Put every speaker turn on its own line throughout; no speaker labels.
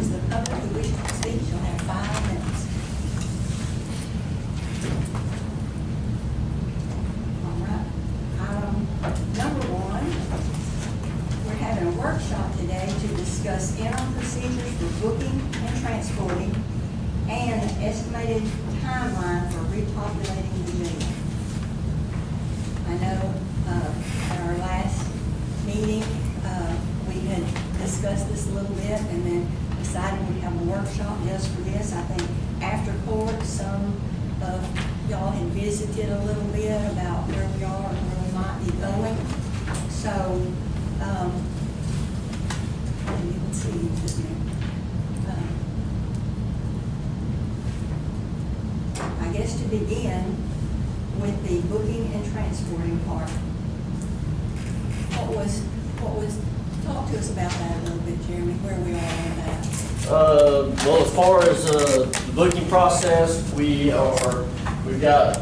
Members of the public who wish to speak shall have 5 minutes. All right. Number 1, we're having a workshop today to discuss interim procedures for booking and transporting and an estimated timeline for repopulating the jail. I know at our last meeting, we had discussed this a little bit and then decided we'd have a workshop just for this. I think after court, some of y'all had visited a little bit about where we are and where we might be going. So, you can see just a minute. I guess to begin with the booking and transporting part. What was, talk to us about that a little bit, Jeremy, where we are on that.
Well, as far as the booking process, we've got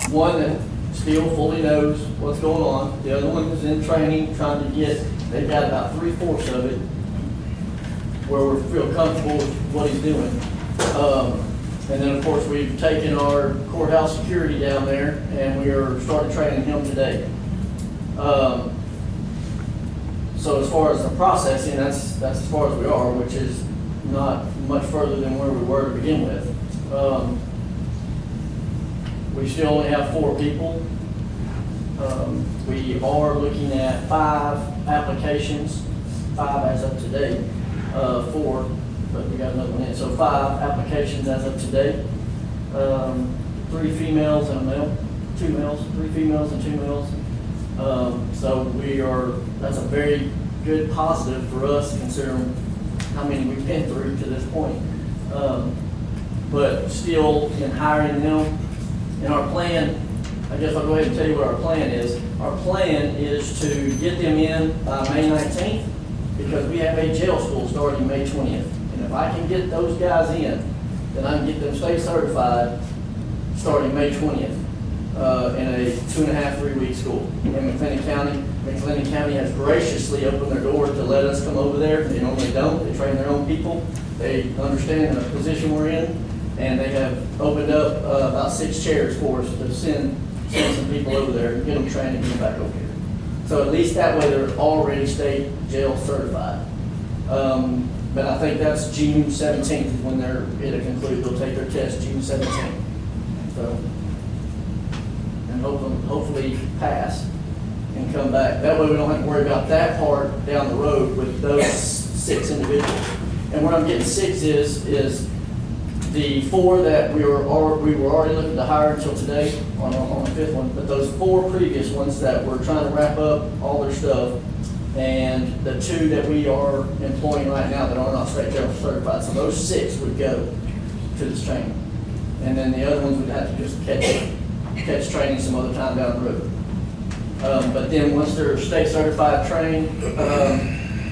one that still fully knows what's going on. The other one is in training, trying to get, they've got about 3/4 of it where we feel comfortable with what he's doing. And then, of course, we've taken our courthouse security down there, and we are starting training him today. So as far as the processing, that's as far as we are, which is not much further than where we were to begin with. We still only have 4 people. We are looking at 5 applications, 5 as of today, 4. But we got another one in. So 5 applications as of today. 3 females and a male, 2 males, 3 females and 2 males. So that's a very good positive for us considering how many we've been through to this point. But still in hiring them, and our plan, I guess I'll go ahead and tell you what our plan is. Our plan is to get them in by May 19th because we have a jail school starting May 20th. And if I can get those guys in, then I can get them state certified starting May 20th in a 2.5, 3-week school in McLennan County. McLennan County has graciously opened their doors to let us come over there. They normally don't. They train their own people. They understand the position we're in, and they have opened up about 6 chairs for us to send some people over there and get them trained and get them back over here. So at least that way they're already state jail certified. But I think that's June 17th is when it'll conclude. They'll take their test June 17th. So, and hopefully pass and come back. That way we don't have to worry about that part down the road with those 6 individuals. And what I'm getting 6 is the 4 that we were already looking to hire until today on the 5th one, but those 4 previous ones that we're trying to wrap up all their stuff, and the 2 that we are employing right now that are not state jail certified. So those 6 would go to this training. And then the other ones would have to just catch training some other time down the road. But then once they're state certified trained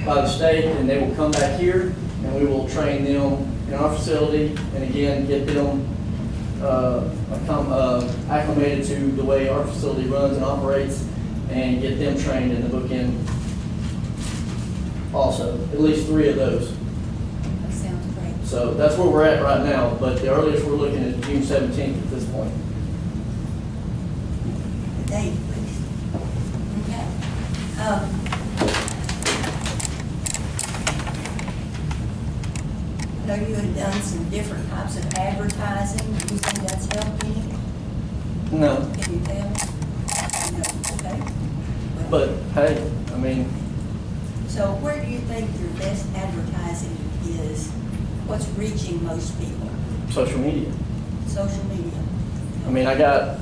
by the state, then they will come back here and we will train them in our facility and again get them acclimated to the way our facility runs and operates and get them trained in the bookend also, at least 3 of those.
That sounds great.
So that's where we're at right now, but the earliest we're looking is June 17th at this point.
The date, please. Okay. I know you had done some different types of advertising. Do you think that's helped any?
No.
Can you tell me? No, okay. Well,
But hey, I mean,
so where do you think your best advertising is? What's reaching most people?
social media.
Social media.
I mean, I got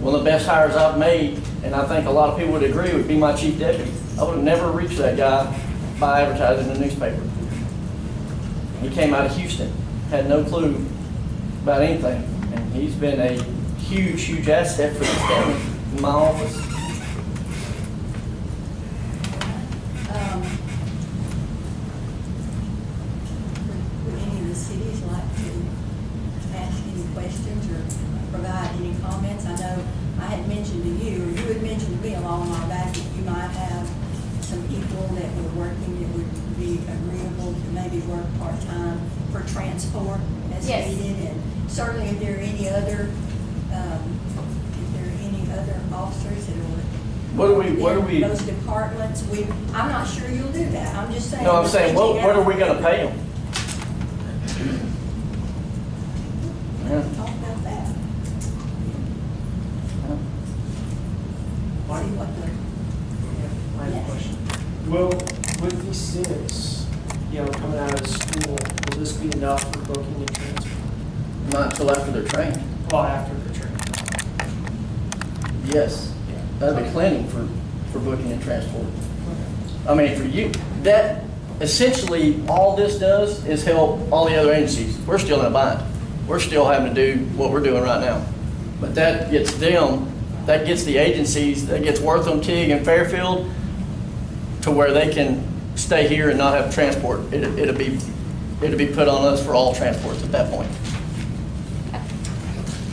one of the best hires I've made, and I think a lot of people would agree, would be my chief deputy. I would have never reached that guy by advertising in the newspaper. He came out of Houston, had no clue about anything, and he's been a huge, huge asset for this county in my office.
Would any of the cities like to ask any questions or provide any comments? I know I had mentioned to you, or you had mentioned to me a long while back that you might have some people that were working that would be be agreeable to maybe work part-time for transport as
Yes.
needed? And certainly if there are any other, officers that are in those departments, I'm not sure you'll do that. I'm just saying.
No, I'm saying, what are we gonna pay them?
Talk about that.
Mike,
See what the,
I have a question.
Well, with these six, coming out of school, will this be enough for booking and transfer?
Not until after they're trained.
Well, after the training.
Yes, that'd be plenty for booking and transport. I mean, for you, that, essentially, all this does is help all the other agencies. We're still in a bind. We're still having to do what we're doing right now. But that gets them, that gets the agencies, that gets Wortham, Teague, and Fairfield to where they can stay here and not have transport. It'll be put on us for all transports at that point.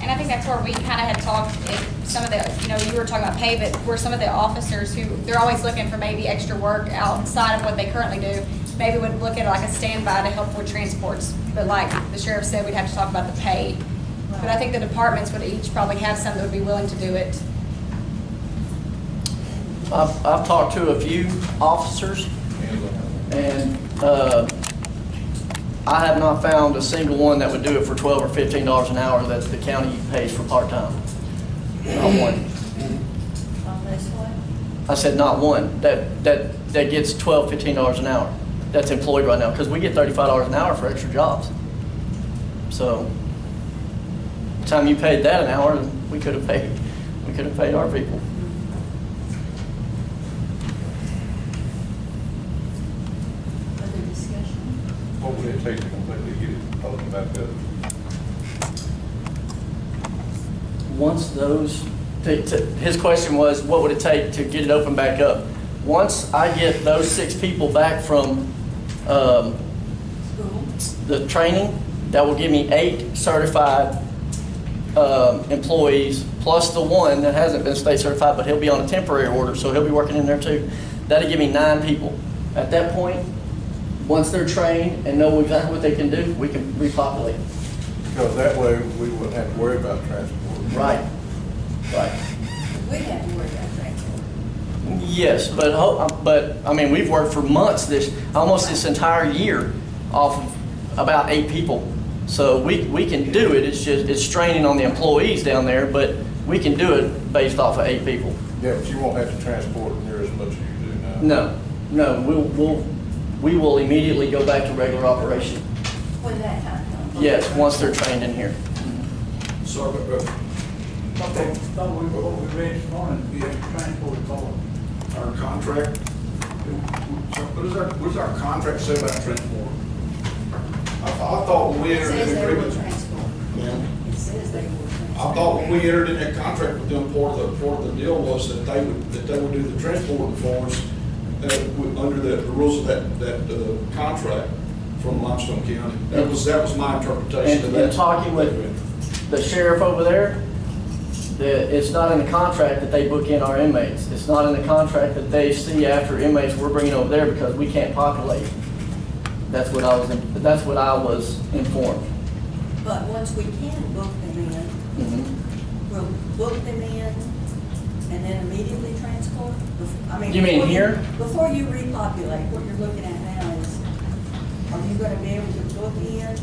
And I think that's where we kind of had talked, some of the, you were talking about pay, but where some of the officers who, they're always looking for maybe extra work outside of what they currently do, maybe would look at like a standby to help with transports. But like the sheriff said, we'd have to talk about the pay. But I think the departments would each probably have some that would be willing to do it.
I've talked to a few officers, and I have not found a single one that would do it for $12 or $15 an hour that the county pays for part-time. Not one.
on this one?
I said not one that gets $12, $15 an hour that's employed right now, because we get $35 an hour for extra jobs. So, the time you paid that an hour, we could have paid our people.
Other discussion?
What would it take to completely get it open back up?
Once those, his question was, what would it take to get it open back up? Once I get those 6 people back from
School?
the training, that will give me 8 certified employees, plus the one that hasn't been state certified, but he'll be on a temporary order, so he'll be working in there too. That'll give me 9 people. At that point, once they're trained and know exactly what they can do, we can repopulate.
Because that way we wouldn't have to worry about transport.
Right.
We have to worry about transport.
Yes, but I mean, we've worked for months, almost this entire year, off of about 8 people. So we can do it. It's straining on the employees down there, but we can do it based off of 8 people.
Yeah, but you won't have to transport near as much as you do now.
No, we will immediately go back to regular operation.
When that time comes.
Yes, once they're trained in here.
So,
Thought we read this morning, we have to transport the car.
our contract, what does our contract say about transport? I thought when we
It
entered
says
in
they will
agreement.
transport.
Yeah.
It says they will transport.
I thought when we entered in that contract with them, part of the deal was that they would do the transporting for us, under the rules of that contract from Limestone County. That was my interpretation of that.
And talking with the sheriff over there, it's not in the contract that they book in our inmates. It's not in the contract that they see after inmates we're bringing over there because we can't populate. That's what I was informed.
But once we can book them in, we'll book them in and then immediately transport? I mean,
You mean
before
here?
Before you repopulate, what you're looking at now is, are you gonna be able to book in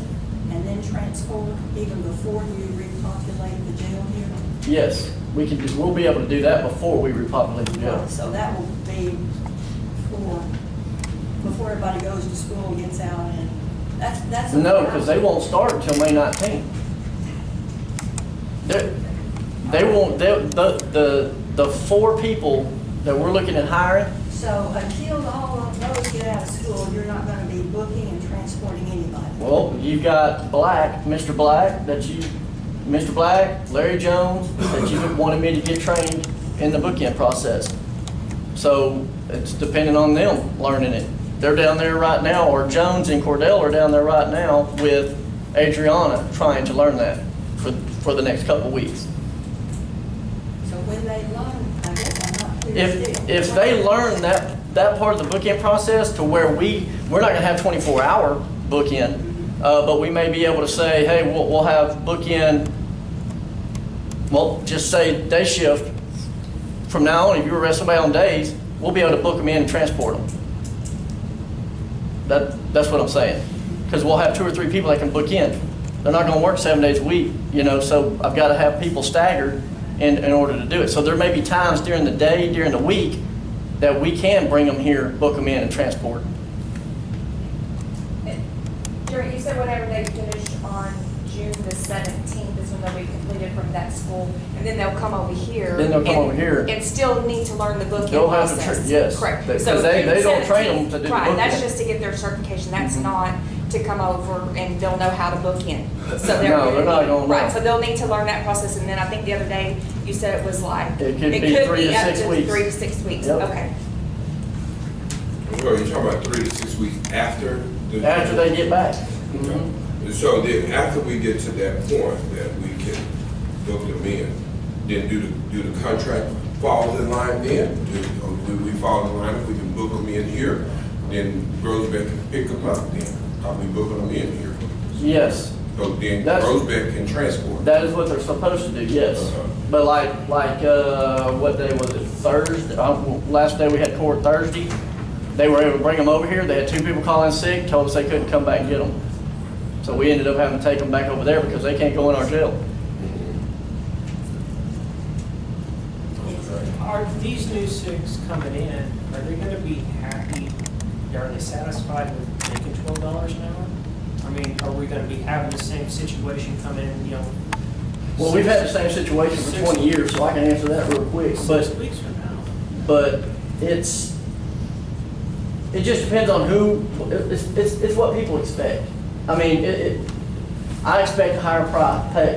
and then transport even before you repopulate the jail here?
Yes, we'll be able to do that before we repopulate the jail.
So that will be before everybody goes to school, gets out, and that's.
No, because they won't start until May 19th. They won't, the 4 people that we're looking at hiring,
So until all of those get out of school, you're not gonna be booking and transporting anybody?
well, you've got Mr. Black, Mr. Black, Larry Jones, that you wanted me to get trained in the bookend process. So it's depending on them learning it. They're down there right now, or Jones and Cordell are down there right now with Adriana trying to learn that for the next couple weeks.
So when they learn, I guess I'm not clear still.
If they learn that part of the book-in process to where we're not gonna have 24-hour book-in, but we may be able to say, hey, we'll have book-in, well, just say day shift. From now on, if you arrest somebody on days, we'll be able to book them in and transport them. That's what I'm saying. Because we'll have 2 or 3 people that can book in. They're not gonna work 7 days a week, you know, so I've gotta have people staggered in order to do it. So there may be times during the day, during the week, that we can bring them here, book them in and transport.
Jerry, you said whenever they finish on June the 17th is when they'll be completed from that school, and then they'll come over here.
Then they'll come over here.
And still need to learn the book-in
They'll have to
process.
yes.
Correct.
Because
So
they
June
don't train them
17th,
to do the
right, that's
book-in.
just to get their certification. That's not to come over and they'll know how to book in. So
No, they're not gonna know.
Right, so they'll need to learn that process, and then I think the other day you said it was like.
It could be 3 to 6 weeks.
3 to 6 weeks,
Yep.
okay.
Well, you're talking about 3 to 6 weeks after the.
After they get back.
So then, after we get to that point that we can book them in, then do the contract fall in line then? Do we fall in line if we can book them in here, then Groesbeck can pick them up then? Are we booking them in here?
Yes.
So then
That's-
Groesbeck can transport.
That is what they're supposed to do, yes.
Uh-huh.
But what day was it, Thursday? Last day we had court Thursday. They were able to bring them over here. They had 2 people call in sick, told us they couldn't come back and get them. So we ended up having to take them back over there because they can't go in our jail.
Are these new 6 coming in, are they gonna be happy, are they satisfied with making $12 an hour? I mean, are we gonna be having the same situation come in, you know?
Well, we've had the same situation for 20 years, so I can answer that real quick.
6 weeks from now?
But it just depends on who, it's what people expect. I mean, I expect a higher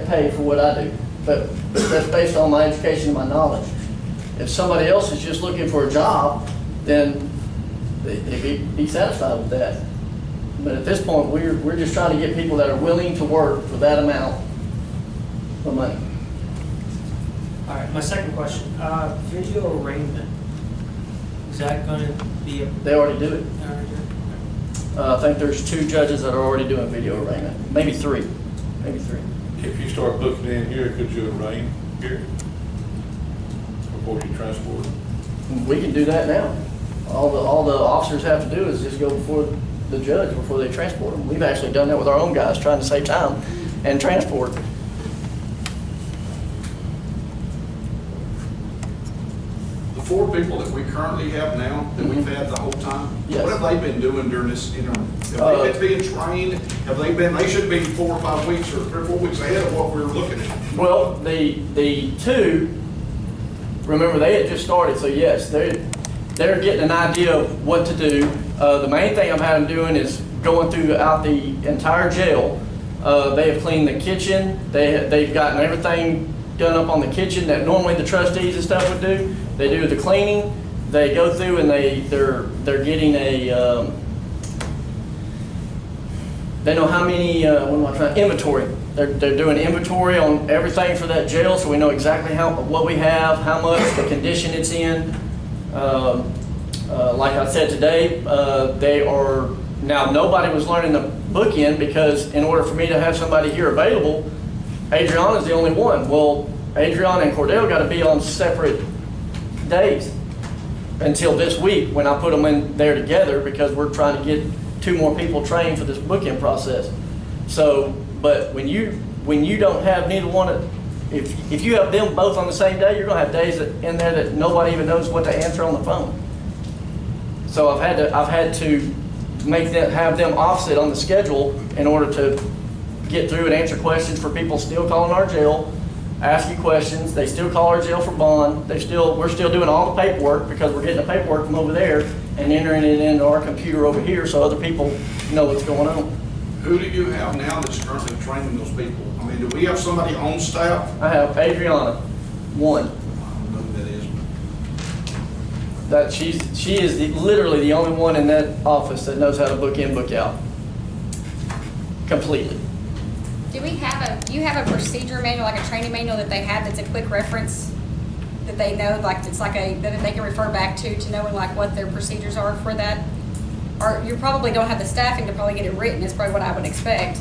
pay for what I do, but that's based on my education and my knowledge. If somebody else is just looking for a job, then they'd be satisfied with that. But at this point, we're just trying to get people that are willing to work for that amount of money.
All right, my second question, video arraignment, is that gonna be a?
They already do it.
Okay.
I think there's 2 judges that are already doing video arraignment, maybe 3, maybe 3.
If you start booking in here, could you arraign here before you transport?
We can do that now. All the officers have to do is just go before the judge before they transport them. We've actually done that with our own guys, trying to save time and transport.
The 4 people that we currently have now, that we've had the whole time,
Yes.
what have they been doing during this interim? Have they been being trained? Have they been, they should be 4 or 5 weeks or 3 or 4 weeks ahead of what we're looking at.
Well, the 2, remember they had just started, so yes, they're getting an idea of what to do. The main thing I've had them doing is going throughout the entire jail. They have cleaned the kitchen. They've gotten everything done up on the kitchen that normally the trustees and stuff would do. They do the cleaning. They go through and they're getting a they know how many inventory. They're doing inventory on everything for that jail, so we know exactly what we have, how much, the condition it's in. Like I said today, they are now. Nobody was learning the book-in because in order for me to have somebody here available, Adriana's the only one. Well, Adriana and Cordell got to be on separate days until this week when I put them in there together because we're trying to get 2 more people trained for this book-in process. So, but when you don't have neither one, if you have them both on the same day, you're gonna have days in there that nobody even knows what to answer on the phone. So I've had to have them offset on the schedule in order to get through and answer questions for people still calling our jail, asking questions. They still call our jail for bond. We're still doing all the paperwork because we're getting the paperwork from over there and entering it into our computer over here so other people know what's going on.
Who do you have now that's currently training those people? I mean, do we have somebody on staff?
I have Adriana, 1.
I don't know who that is.
That she is literally the only one in that office that knows how to book in, book out. Completely.
Do you have a procedure manual, like a training manual that they have that's a quick reference? that they know, like, it's like that they can refer back to knowing like what their procedures are for that? Or you probably don't have the staffing to probably get it written, is probably what I would expect.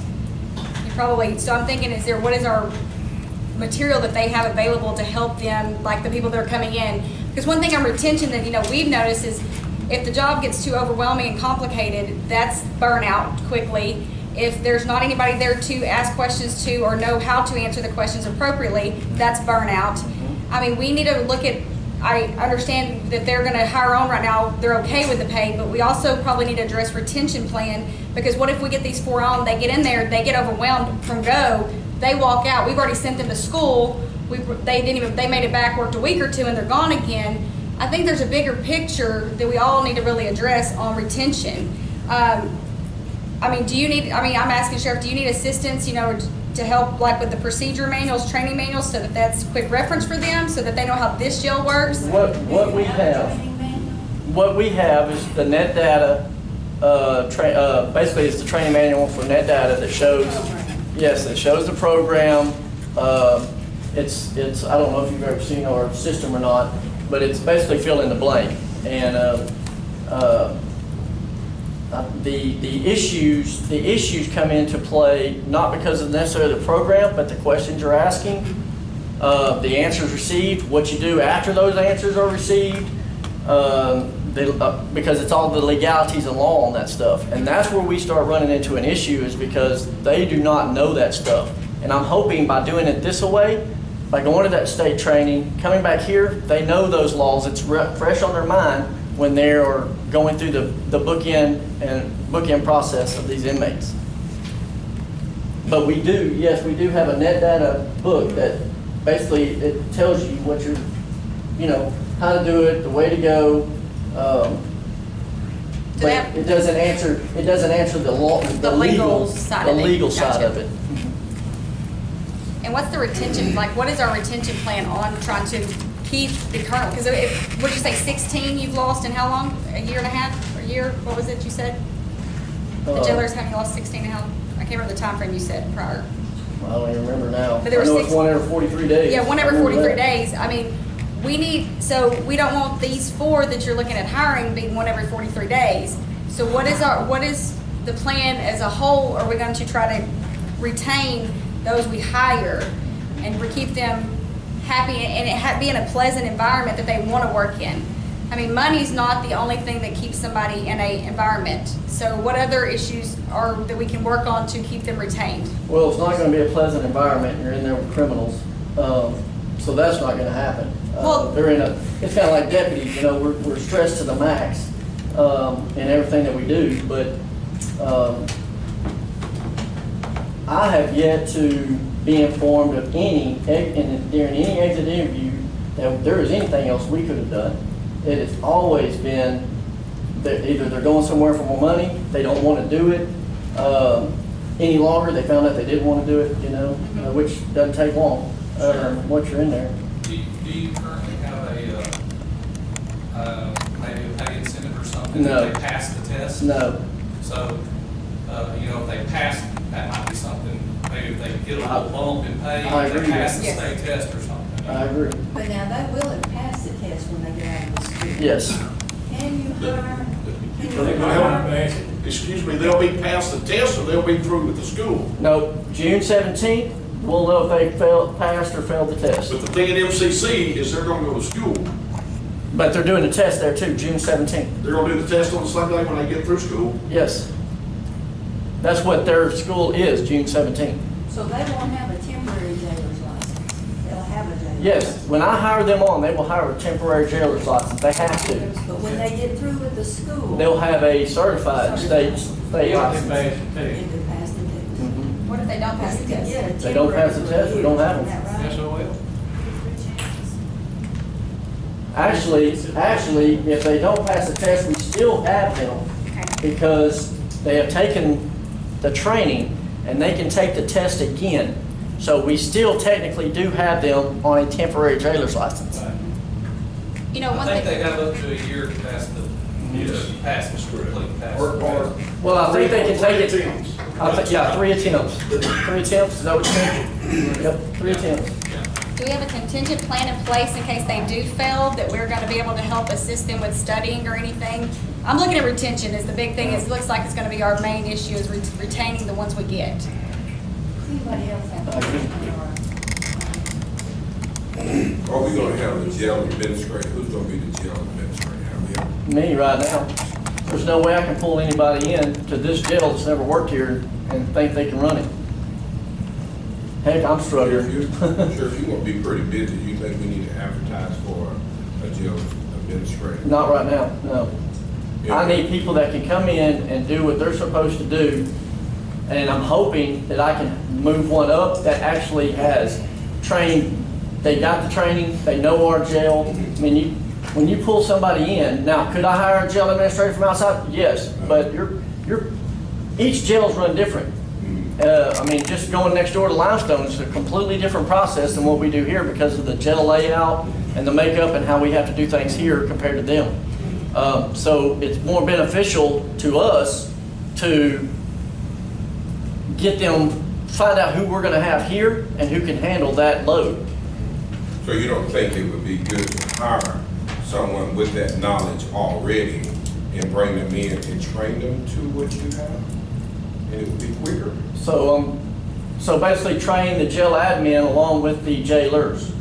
You probably, so I'm thinking, what is our material that they have available to help them, like the people that are coming in? Because one thing on retention that, we've noticed is if the job gets too overwhelming and complicated, that's burnout quickly. If there's not anybody there to ask questions to or know how to answer the questions appropriately, that's burnout. I mean, we need to look at, I understand that they're going to hire on right now, they're okay with the pay, but we also probably need to address retention plan, because what if we get these 4 on, they get in there, they get overwhelmed from go, they walk out, we've already sent them to school, they made it back, worked a week or 2, and they're gone again. I think there's a bigger picture that we all need to really address on retention. I'm asking Sheriff, do you need assistance, to help like with the procedure manuals, training manuals, so that that's quick reference for them, so that they know how this jail works?
What we have is the net data, basically it's the training manual for net data that shows, yes, it shows the program. It's I don't know if you've ever seen our system or not, but it's basically fill in the blank. And the issues come into play not because of necessarily the program, but the questions you're asking, the answers received, what you do after those answers are received, because it's all the legalities and law on that stuff. And that's where we start running into an issue, is because they do not know that stuff. And I'm hoping by doing it this way, by going to that state training, coming back here, they know those laws. It's fresh on their mind when they are going through the bookend process of these inmates. But we do have a net data book that basically it tells you what you're, how to do it, the way to go. But it doesn't answer the law, the legal side of it.
And what's the retention, like what is our retention plan on trying to keep the current, because what did you say, 16 you've lost in how long? A year and a half? A year? What was it you said? The jailers have lost 16 and how? I can't remember the time frame you said prior.
Well, I don't even remember now.
But there
I know it's 1 every 43 days.
Yeah, 1 every 43 days. I mean, so we don't want these 4 that you're looking at hiring being 1 every 43 days. So what is the plan as a whole? Are we going to try to retain those we hire and keep them happy and it be in a pleasant environment that they want to work in? I mean, money's not the only thing that keeps somebody in a environment. So what other issues are that we can work on to keep them retained?
Well, it's not going to be a pleasant environment. You're in there with criminals. So that's not going to happen. It's kind of like deputies, we're stressed to the max in everything that we do, but I have yet to be informed of during any exit interview that there is anything else we could have done. It has always been that either they're going somewhere for more money, they don't want to do it any longer, they found out they didn't want to do it, which doesn't take long once you're in there.
Do you currently have maybe a pay incentive or something?
No.
If they pass the test?
No.
So, if they pass, that might be something, maybe if they get a little bump in pay,
I
if they
agree.
pass the
Yes.
state test or something.
I agree.
But now they will have passed the test when they get out of the school.
Yes.
Can you hire?
Excuse me, they'll be past the test or they'll be through with the school?
No, June 17th, we'll know if they passed or failed the test.
But the thing at MCC is they're gonna go to school.
But they're doing the test there too, June 17th.
They're gonna do the test on the same day when they get through school?
Yes. That's what their school is, June 17th.
So they won't have a temporary jailer's license. They'll have a jailer's
Yes,
license.
when I hire them on, they will hire a temporary jailer's license. They have to.
But when they get through with the school.
They'll have a certified state license.
If they pass the test.
Mhm.
What if they don't pass the
Because you
test?
get a
They don't pass the
temporary
test, we don't have them.
review, isn't that right?
Yes, I will.
Actually, if they don't pass the test, we still have them because they have taken the training and they can take the test again. So we still technically do have them on a temporary jailer's license.
Right.
One
I think
thing.
they have up to a year to pass the pass the complete pass.
Or
Well, I think they can take it.
attempts.
I think, yeah, 3 attempts. 3 attempts, is that what you mean? Yep, 3 attempts.
do we have a contingent plan in place in case they do fail, that we're gonna be able to help assist them with studying or anything? I'm looking at retention as the big thing, it looks like it's gonna be our main issue is retaining the ones we get.
Does anybody else have a question or?
Are we gonna have the jail administrator? Who's gonna be the jail administrator? Have we
Me right now, there's no way I can pull anybody in to this jail that's never worked here and think they can run it. Heck, I'm struggling.
Sheriff, you're gonna be pretty busy. You think we need to advertise for a jail administrator?
Not right now, no.
Yeah.
I need people that can come in and do what they're supposed to do, and I'm hoping that I can move one up that actually has trained, they got the training, they know our jail. I mean, when you pull somebody in, now, could I hire a jail administrator from outside? Yes, but each jail's run different. I mean, just going next door to Limestone is a completely different process than what we do here because of the jail layout and the makeup and how we have to do things here compared to them. So it's more beneficial to us to get them, find out who we're gonna have here and who can handle that load.
So you don't think it would be good to hire someone with that knowledge already and bring them in and train them to what you have? And it would be quicker.
So basically train the jail admin along with the jailers.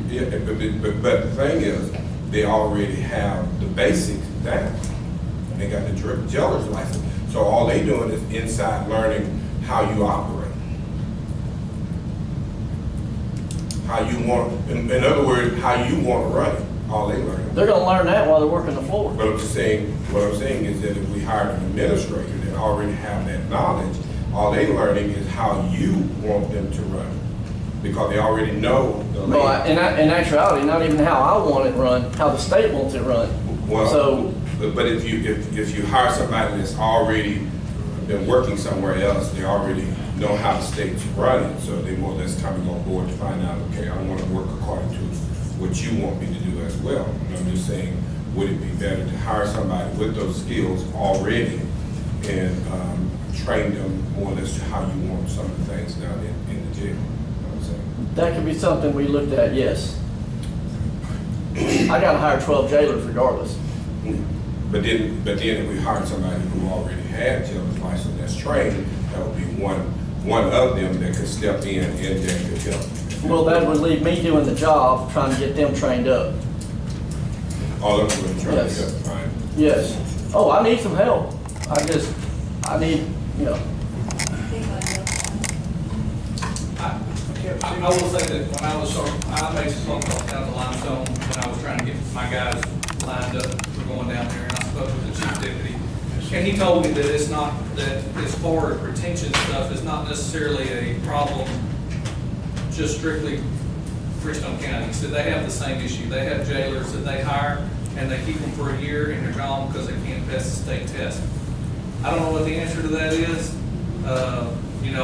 Yeah, but the thing is, they already have the basics down. They got the jailer's license. So all they doing is inside learning how you operate. How you want, in other words, how you want to run it. All they learn.
They're gonna learn that while they're working the floor.
But what I'm saying is that if we hired an administrator that already have that knowledge, all they learning is how you want them to run. Because they already know the
Well,
layout.
in actuality, not even how I want it run, how the state wants it run.
Well,
So,
but if you hire somebody that's already been working somewhere else, they already know how the state's running, so they more or less coming on board to find out, okay, I want to work according to what you want me to do as well. And I'm just saying, would it be better to hire somebody with those skills already and train them more or less to how you want some of the things done in the jail? You know what I'm saying?
that could be something we looked at, yes. I gotta hire 12 jailers regardless.
But then if we hired somebody who already had jail's license that's trained, that would be one of them that could step in and that could help.
Well, that would leave me doing the job, trying to get them trained up.
All of them would try to
Yes.
get fine.
Yes. Oh, I need some help. I need, you know.
Anybody else?
I will say that when I made some phone calls down to Limestone when I was trying to get my guys lined up for going down there, and I spoke with the chief deputy. And he told me that it's not, that as far as retention stuff, it's not necessarily a problem just strictly Freestone County. He said they have the same issue. They have jailers that they hire and they keep them for a year and they're gone because they can't pass the state test. I don't know what the answer to that is.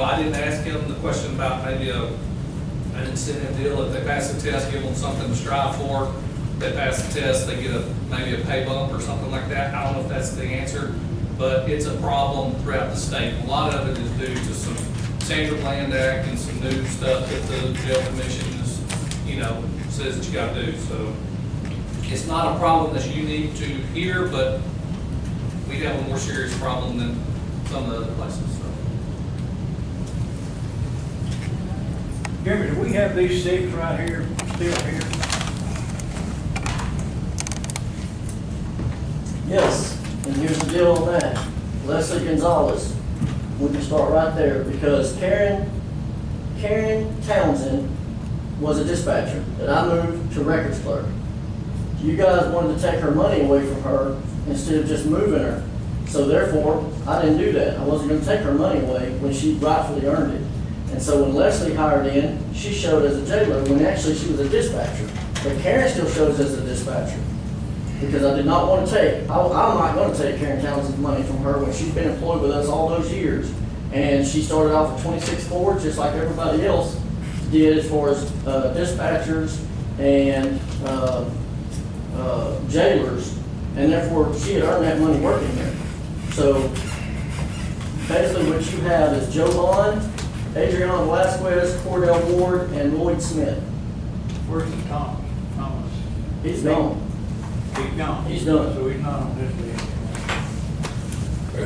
I didn't ask him the question about maybe an incentive deal. If they pass the test, give them something to strive for. If they pass the test, they get maybe a pay bump or something like that. I don't know if that's the answer, but it's a problem throughout the state. A lot of it is due to some Standard Land Act and some new stuff that the jail commission is, says that you got to do. So it's not a problem that's unique to here, but we have a more serious problem than some of the other places. So.
Jeremy, do we have these six right here, still here?
Yes, and here's the deal on that. Leslie Gonzalez, we can start right there because Karen Townsend was a dispatcher that I moved to records clerk. You guys wanted to take her money away from her instead of just moving her. So therefore, I didn't do that. I wasn't going to take her money away when she rightfully earned it. And so when Leslie hired in, she showed as a jailer when actually she was a dispatcher. But Karen still shows as a dispatcher. Because I did not want to take, I'm not going to take Karen Townsend's money from her when she's been employed with us all those years. And she started off at 26.4, just like everybody else did as far as dispatchers and jailers. And therefore, she had earned that money working there. So basically what you have is Joe Bond, Adriana Velasquez, Cordell Ward, and Lloyd Smith.
Where's the Thomas?
He's gone.
He's gone.
He's done.
So he's not on this list.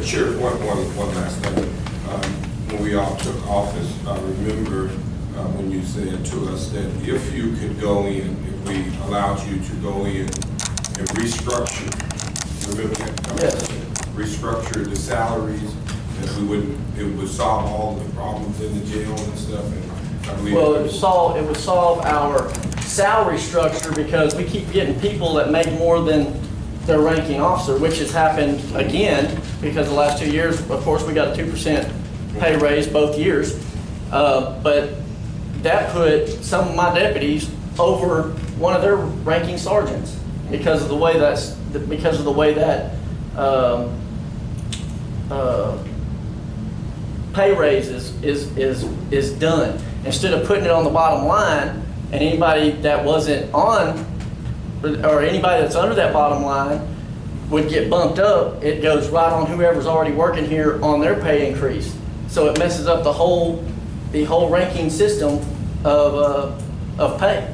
Sheriff, one last thing. When we all took office, I remember when you said to us that if you could go in, if we allowed you to go in and restructure, remember that?
Yes.
Restructure the salaries, that it would solve all the problems in the jail and stuff, and I believe.
Well, it would solve our salary structure because we keep getting people that make more than their ranking officer, which has happened again because the last 2 years, of course, we got a 2% pay raise both years. But that put some of my deputies over one of their ranking sergeants because of the way that pay raise is done. Instead of putting it on the bottom line, and anybody that wasn't on, or anybody that's under that bottom line would get bumped up, it goes right on whoever's already working here on their pay increase. So it messes up the whole ranking system of pay.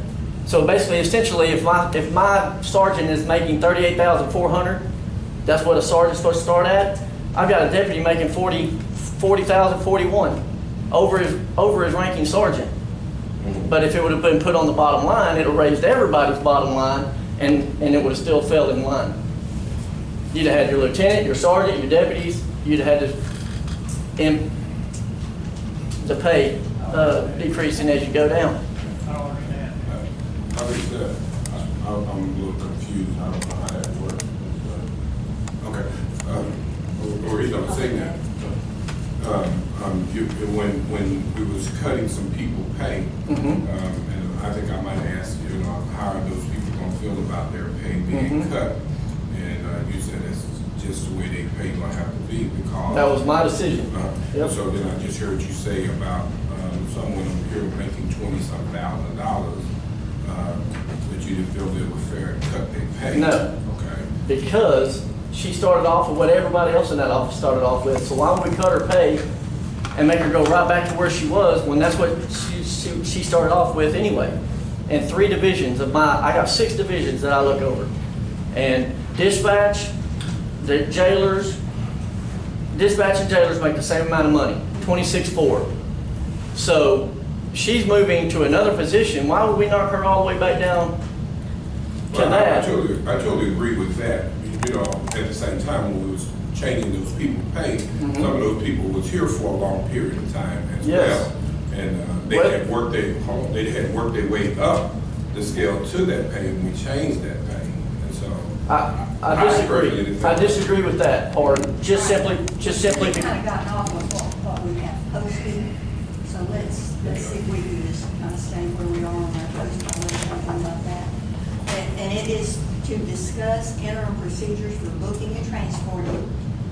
So basically, essentially, if my sergeant is making $38,400, that's what a sergeant's supposed to start at. I've got a deputy making $40,041 over his ranking sergeant. But if it would have been put on the bottom line, it would have raised everybody's bottom line, and it would have still fell in line. You'd have had your lieutenant, your sergeant, your deputies. You'd have had the pay decreasing as you go down.
I don't understand.
I'm a little confused. I don't know how that works. Okay. The reason I'm saying that, when we was cutting some people pay, and I think I might ask you, how are those people going to feel about their pay being cut? And you said that's just the way they pay going to have to be because
That was my decision. Yep.
So then I just heard you say about someone over here making $20-some thousand, but you didn't feel they were fair to cut their pay.
No.
Okay.
Because she started off with what everybody else in that office started off with. So why would we cut her pay and make her go right back to where she was when that's what she started off with anyway? And 3 divisions of I got 6 divisions that I look over. And dispatch and jailers make the same amount of money, $26,400. So she's moving to another position. Why would we knock her all the way back down to that?
I totally agree with that. At the same time, when we was changing those people's pay, some of those people was here for a long period of time as well. And they had worked their way up the scale to that pay, and we changed that pay. And so
I disagree. I disagree with that part. Just simply.
We've kind of gotten off of what we have posted, so let's see if we can just kind of stay where we are on our posting, something about that. And it is to discuss interim procedures for booking and transporting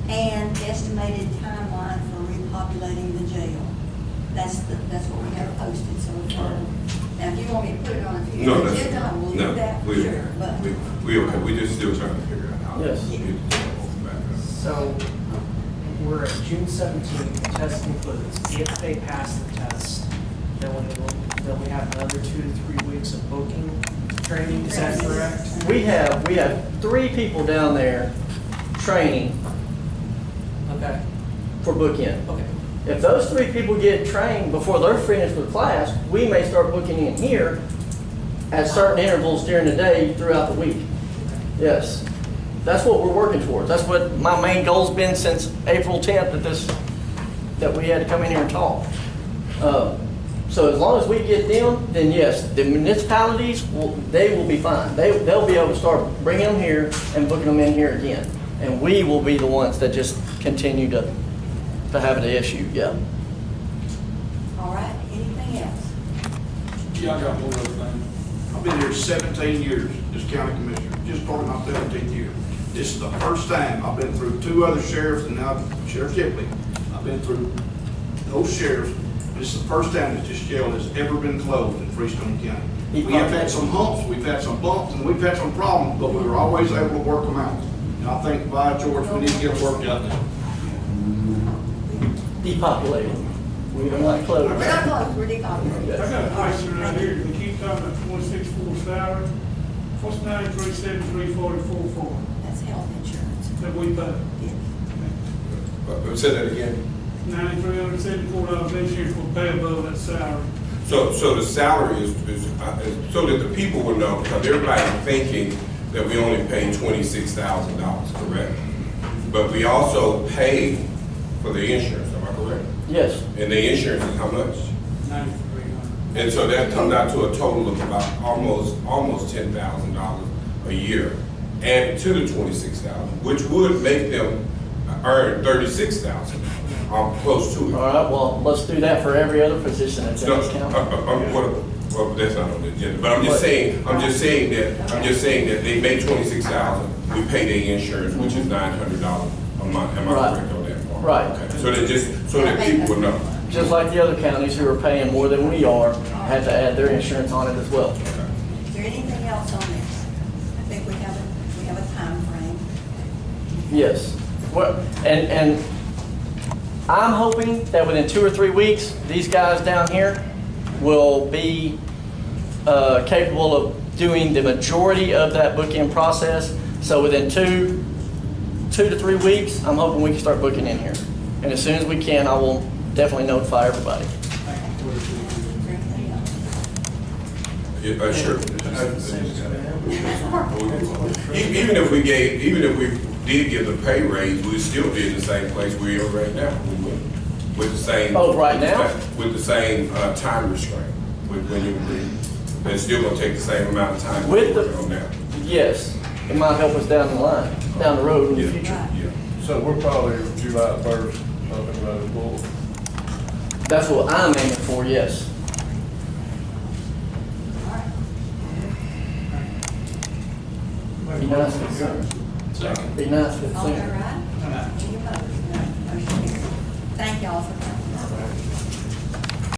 and estimated timeline for repopulating the jail. That's what we have posted so far. Now, if you want me to put it on a future agenda, we'll do that for sure. But
we okay. We just still trying to figure out how.
Yes.
So we're at June 17th, test concludes. If they pass the test, then we have another 2 to 3 weeks of booking training. Is that correct?
We have 3 people down there training
Okay.
for book-in.
Okay.
If those 3 people get trained before they're finished with class, we may start booking in here at certain intervals during the day throughout the week. Yes. That's what we're working towards. That's what my main goal's been since April 10th that we had to come in here and talk. So as long as we get them, then yes, the municipalities, they will be fine. They'll be able to start bringing them here and booking them in here again. And we will be the ones that just continue to have the issue, yeah.
all right, anything else?
Yeah, I got one other thing. I've been here 17 years as county commissioner, just started my 17th year. This is the first time I've been through 2 other sheriffs and now Sheriff Shipley. I've been through those sheriffs. This is the first time that this jail has ever been closed in Freestone County. We have had some humps, we've had some bumps, and we've had some problems, but we were always able to work them out. And I think, by George, we need to get it worked out now.
Depopulated. We don't like
We're
clothes.
not close, we're decommissioned.
I got a question right
All
here. We keep talking about 26.4 salary. What's 93.73.44
That's health insurance.
that we pay?
Say that again.
$9,374 this year for pay above that salary.
So the salary is so that the people will know, because everybody's thinking that we only pay $26,000, correct? But we also pay for the insurance, am I correct?
Yes,
And the insurance is how much?
9,300.
And so that comes out to a total of about almost $10,000 a year, added to the 26,000, which would make them earn 36,000, close to it.
all right, well, let's do that for every other position that's in
No,
this county.
well, that's not on the agenda, but I'm just saying that they make 26,000, we pay their insurance, which is $900 a month. Am I
Right.
correct on that part?
Right.
Okay. So that people will know.
Just like the other counties who are paying more than we are, had to add their insurance on it as well.
Is there anything else on this? I think we have a time frame.
Yes. Well, and I'm hoping that within 2 or 3 weeks, these guys down here will be capable of doing the majority of that book-in process. So within 2 to 3 weeks, I'm hoping we can start booking in here. And as soon as we can, I will definitely notify everybody.
Is there anything else?
Yeah, sure. Even if we did give the pay raise, we'd still be in the same place we are right now. We would, with the same.
Oh, right now?
With the same time restraint. They're still gonna take the same amount of time.
With
we're
the-
working on now.
Yes, it might help us down the line, down the road in the
Yeah.
future.
Yeah.
So we're probably July 1st, something about it, full.
That's what I'm aiming for, yes.
All right.
Be nice with it. Be nice with
All
it.
right.